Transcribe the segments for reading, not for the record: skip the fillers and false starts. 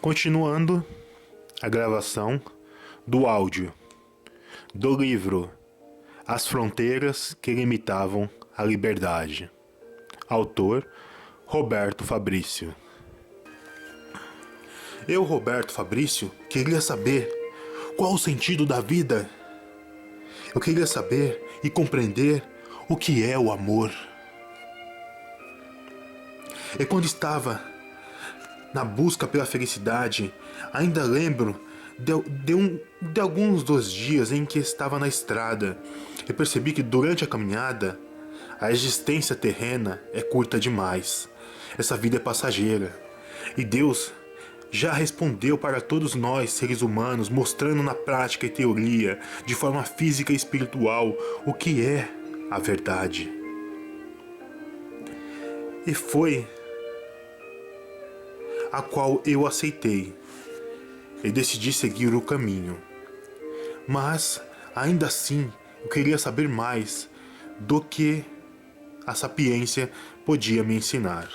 Continuando a gravação do áudio do livro As Fronteiras que Limitavam a Liberdade. Autor Roberto Fabrício. Eu, Roberto Fabrício, queria saber qual o sentido da vida. Eu queria saber e compreender o que é o amor. E quando estava na busca pela felicidade, ainda lembro de alguns dos dias em que estava na estrada e percebi que durante a caminhada a existência terrena é curta demais. Essa vida é passageira. E Deus já respondeu para todos nós, seres humanos, mostrando na prática e teoria, de forma física e espiritual, o que é a verdade. E foi a qual eu aceitei e decidi seguir o caminho. Mas, ainda assim, eu queria saber mais do que a sapiência podia me ensinar.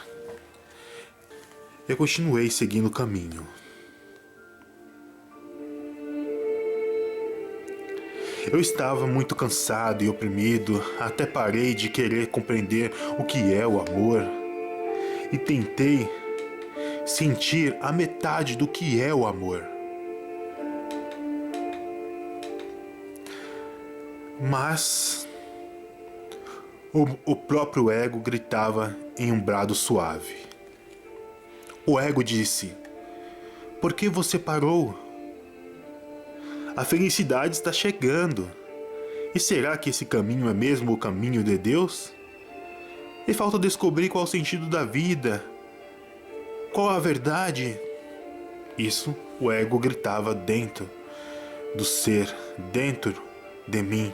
Eu continuei seguindo o caminho. Eu estava muito cansado e oprimido, até parei de querer compreender o que é o amor e tentei sentir a metade do que é o amor. Mas o próprio ego gritava em um brado suave. O ego disse: "Por que você parou? A felicidade está chegando. E será que esse caminho é mesmo o caminho de Deus? E falta descobrir qual o sentido da vida. Qual a verdade?" Isso o ego gritava dentro do ser, dentro de mim.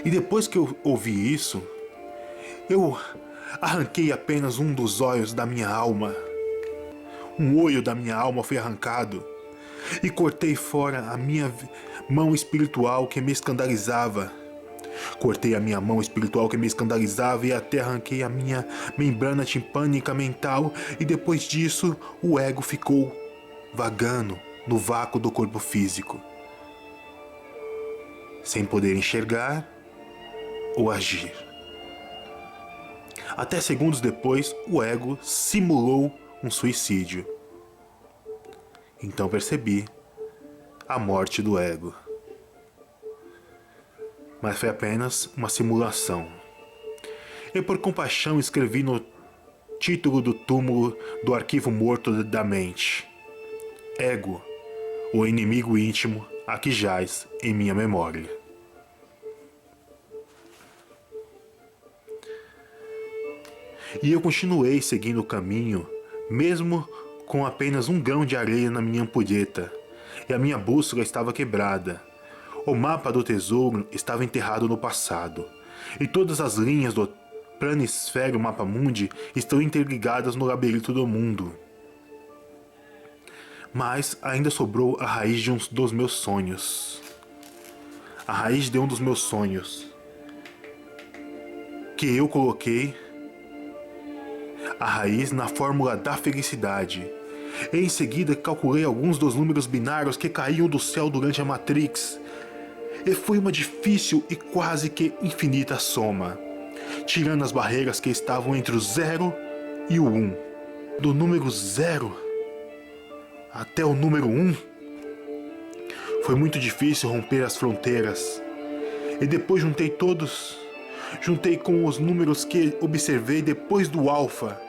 E depois que eu ouvi isso, eu arranquei apenas um dos olhos da minha alma. Um olho da minha alma foi arrancado e cortei fora a minha mão espiritual que me escandalizava. Cortei a minha mão espiritual que me escandalizava e até arranquei a minha membrana timpânica mental, e depois disso o ego ficou vagando no vácuo do corpo físico, sem poder enxergar ou agir. Até segundos depois, o ego simulou um suicídio. Então percebi a morte do ego. Mas foi apenas uma simulação. E por compaixão escrevi no título do túmulo do arquivo morto da mente: Ego, o inimigo íntimo a que jaz em minha memória. E eu continuei seguindo o caminho, mesmo com apenas um grão de areia na minha ampulheta, e a minha bússola estava quebrada. O mapa do tesouro estava enterrado no passado, e todas as linhas do planisfério Mapamundi estão interligadas no labirinto do mundo. Mas ainda sobrou a raiz de um dos meus sonhos. A raiz de um dos meus sonhos, que eu coloquei a raiz na fórmula da felicidade. E em seguida calculei alguns dos números binários que caíam do céu durante a Matrix. E foi uma difícil e quase que infinita soma, tirando as barreiras que estavam entre o 0 e o 1. Do número 0 até o número 1. Foi muito difícil romper as fronteiras. E depois juntei com os números que observei depois do alfa,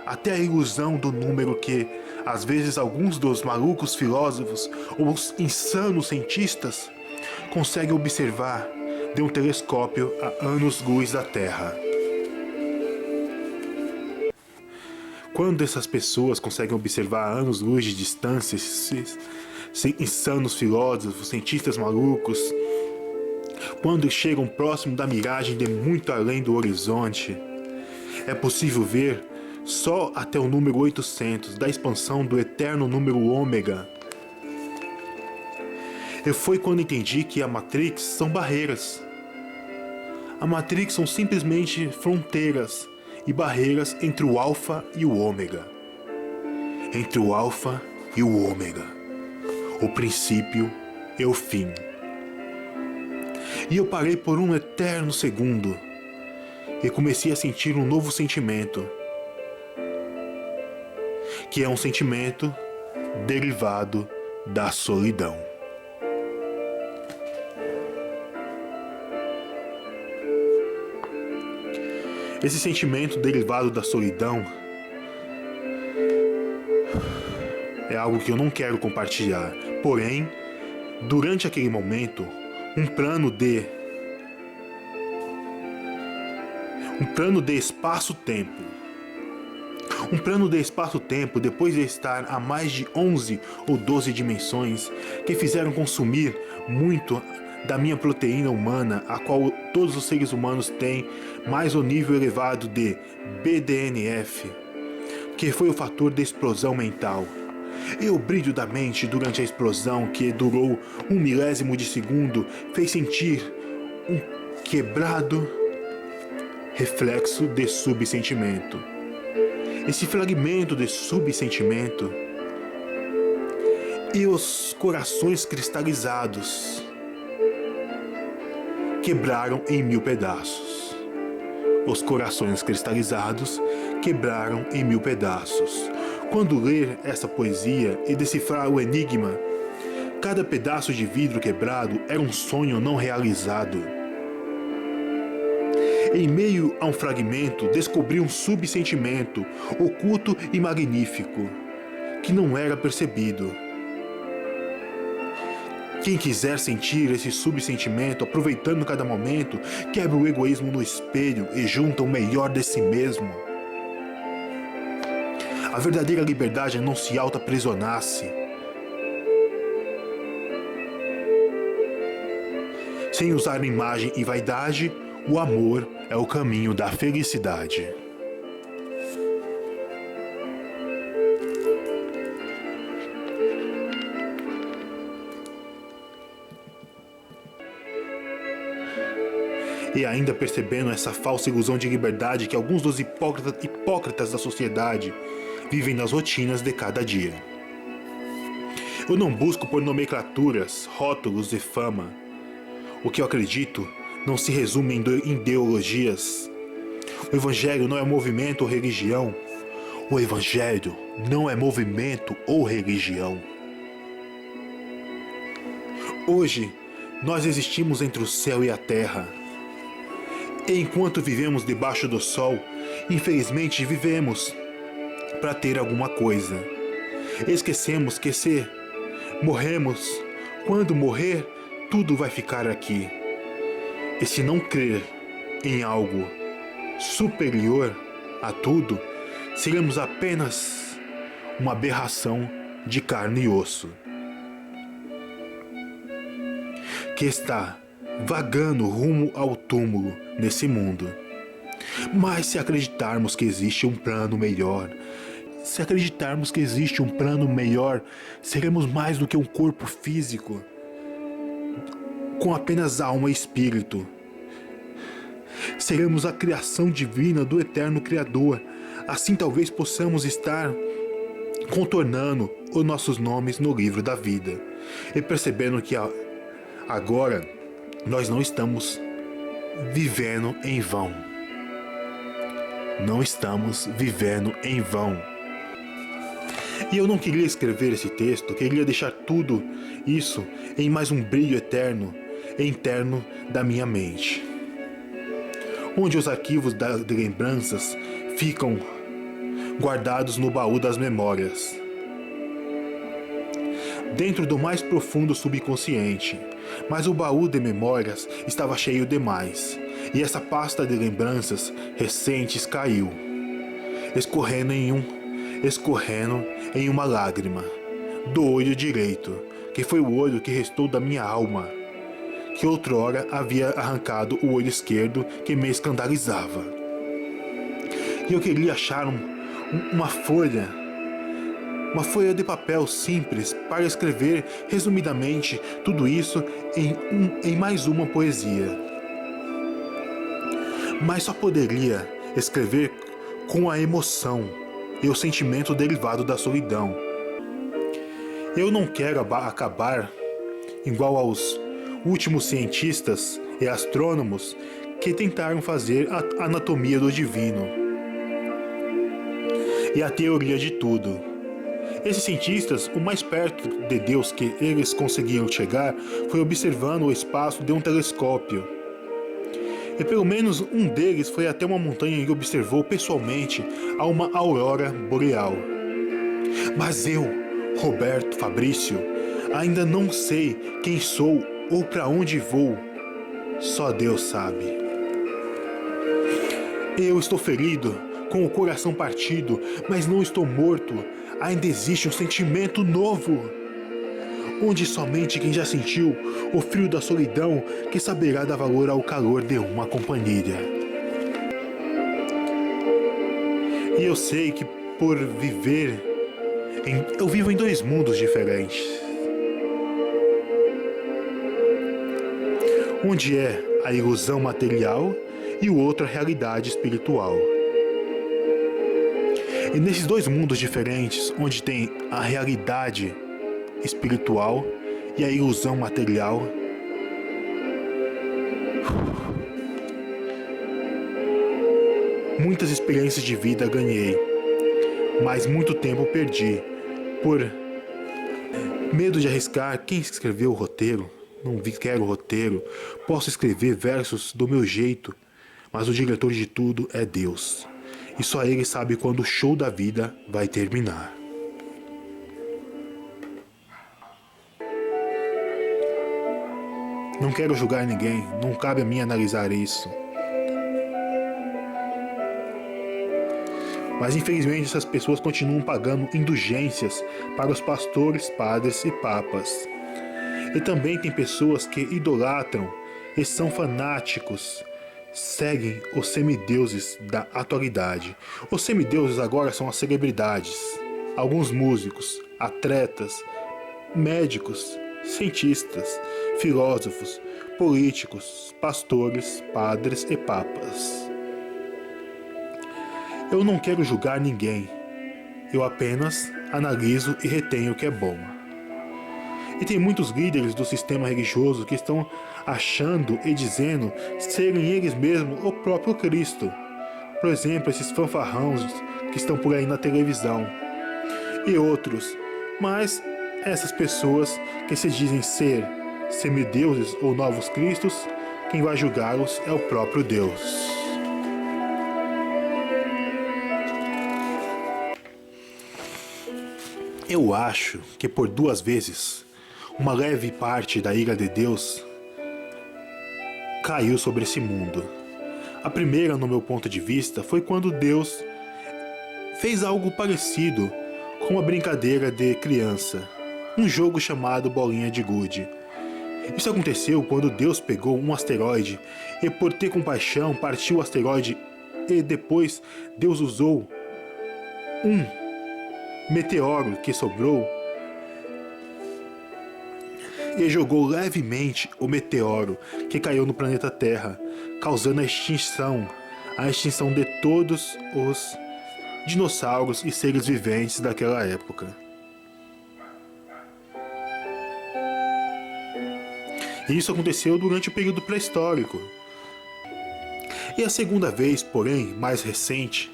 até a ilusão do número que, às vezes, alguns dos malucos filósofos ou os insanos cientistas conseguem observar de um telescópio a anos-luz da Terra. Quando essas pessoas conseguem observar a anos-luz de distância, esses insanos filósofos, cientistas malucos, quando chegam próximo da miragem de muito além do horizonte, é possível ver só até o número 800 da expansão do eterno número ômega. E foi quando entendi que a Matrix são barreiras. A Matrix são simplesmente fronteiras e barreiras entre o alfa e o ômega. entre o Alfa e o Ômega, o princípio e o fim. E eu parei por um eterno segundo e comecei a sentir um novo sentimento, que é um sentimento derivado da solidão. Esse sentimento derivado da solidão é algo que eu não quero compartilhar. Porém, durante aquele momento, um plano de espaço-tempo. Um plano de espaço-tempo, depois de estar a mais de 11 ou 12 dimensões, que fizeram consumir muito da minha proteína humana, a qual todos os seres humanos têm, mais o nível elevado de BDNF, que foi o fator de explosão mental. E o brilho da mente durante a explosão, que durou 1/1000 de segundo, fez sentir um quebrado reflexo de subsentimento. Esse fragmento de subsentimento e os corações cristalizados quebraram em 1000 pedaços. Os corações cristalizados quebraram em 1000 pedaços. Quando ler essa poesia e decifrar o enigma, cada pedaço de vidro quebrado era um sonho não realizado. Em meio a um fragmento, descobri um subsentimento oculto e magnífico, que não era percebido. Quem quiser sentir esse subsentimento, aproveitando cada momento, quebra o egoísmo no espelho e junta o melhor de si mesmo. A verdadeira liberdade é não se auto-aprisionar-se. Sem usar imagem e vaidade, o amor é o caminho da felicidade. E ainda percebendo essa falsa ilusão de liberdade que alguns dos hipócritas da sociedade vivem nas rotinas de cada dia. Eu não busco por nomenclaturas, rótulos e fama. O que eu acredito não se resume em ideologias. O Evangelho não é movimento ou religião. O Evangelho não é movimento ou religião. Hoje, nós existimos entre o céu e a terra. E enquanto vivemos debaixo do sol, infelizmente vivemos para ter alguma coisa. Esquecemos que se morremos, quando morrer, tudo vai ficar aqui. E se não crer em algo superior a tudo, seremos apenas uma aberração de carne e osso, que está vagando rumo ao túmulo nesse mundo. Mas se acreditarmos que existe um plano melhor, seremos mais do que um corpo físico, com apenas alma e espírito. Seremos a criação divina do eterno Criador. Assim talvez possamos estar contornando os nossos nomes no livro da vida e percebendo que agora nós não estamos vivendo em vão. Não estamos vivendo em vão. E eu não queria escrever esse texto, queria deixar tudo isso em mais um brilho eterno interno da minha mente, onde os arquivos de lembranças ficam guardados no baú das memórias, dentro do mais profundo subconsciente. Mas o baú de memórias estava cheio demais, e essa pasta de lembranças recentes caiu, escorrendo em uma lágrima do olho direito, que foi o olho que restou da minha alma, que outrora havia arrancado o olho esquerdo que me escandalizava. E eu queria achar uma folha de papel simples para escrever resumidamente tudo isso em mais uma poesia. Mas só poderia escrever com a emoção e o sentimento derivado da solidão. Eu não quero acabar igual aos últimos cientistas e astrônomos que tentaram fazer a anatomia do divino e a teoria de tudo. Esses cientistas, o mais perto de Deus que eles conseguiram chegar foi observando o espaço de um telescópio. E pelo menos um deles foi até uma montanha e observou pessoalmente a uma aurora boreal. Mas eu, Roberto Fabrício, ainda não sei quem sou ou para onde vou. Só Deus sabe. Eu estou ferido, com o coração partido, mas não estou morto. Ainda existe um sentimento novo, onde somente quem já sentiu o frio da solidão que saberá dar valor ao calor de uma companhia. E eu sei que por viver, eu vivo em dois mundos diferentes. Onde é a ilusão material e o outro a realidade espiritual. E nesses dois mundos diferentes, onde tem a realidade espiritual e a ilusão material, muitas experiências de vida ganhei, mas muito tempo perdi por medo de arriscar. Quem escreveu o roteiro? Não quero roteiro. Posso escrever versos do meu jeito, mas o diretor de tudo é Deus. E só Ele sabe quando o show da vida vai terminar. Não quero julgar ninguém, não cabe a mim analisar isso. Mas infelizmente essas pessoas continuam pagando indulgências para os pastores, padres e papas. E também tem pessoas que idolatram e são fanáticos, seguem os semideuses da atualidade. Os semideuses agora são as celebridades, alguns músicos, atletas, médicos, cientistas, filósofos, políticos, pastores, padres e papas. Eu não quero julgar ninguém, eu apenas analiso e retenho o que é bom. E tem muitos líderes do sistema religioso que estão achando e dizendo serem eles mesmos o próprio Cristo. Por exemplo, esses fanfarrões que estão por aí na televisão. E outros. Mas essas pessoas que se dizem ser semideuses ou novos cristos, quem vai julgá-los é o próprio Deus. Eu acho que por duas vezes uma leve parte da ira de Deus caiu sobre esse mundo. A primeira, no meu ponto de vista, foi quando Deus fez algo parecido com uma brincadeira de criança, um jogo chamado Bolinha de Gude. Isso aconteceu quando Deus pegou um asteroide e, por ter compaixão, partiu o asteroide, e depois Deus usou um meteoro que sobrou e jogou levemente o meteoro que caiu no planeta Terra, causando a extinção de todos os dinossauros e seres viventes daquela época. E isso aconteceu durante o período pré-histórico. E a segunda vez, porém, mais recente,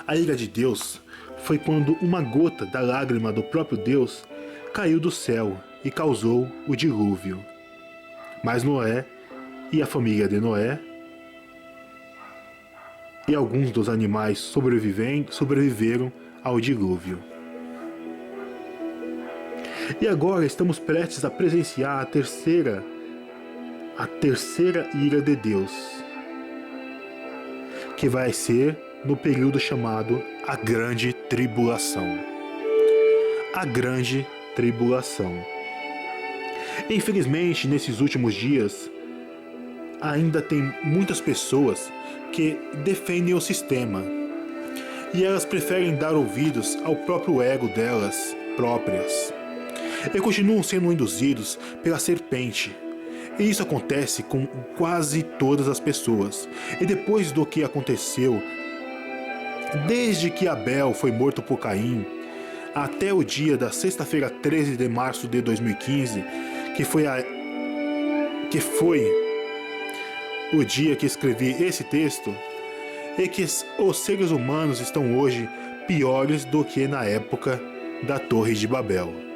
a ira de Deus foi quando uma gota da lágrima do próprio Deus caiu do céu e causou o dilúvio. Mas Noé e a família de Noé e alguns dos animais sobreviveram ao dilúvio. E agora estamos prestes a presenciar a terceira ira de Deus, que vai ser no período chamado a Grande Tribulação. A Grande Tribulação. Infelizmente, nesses últimos dias, ainda tem muitas pessoas que defendem o sistema e elas preferem dar ouvidos ao próprio ego delas próprias e continuam sendo induzidos pela serpente. E isso acontece com quase todas as pessoas. E depois do que aconteceu Desde que Abel foi morto por Caim, até o dia da sexta-feira 13 de março de 2015, que foi o dia que escrevi esse texto, é que os seres humanos estão hoje piores do que na época da Torre de Babel.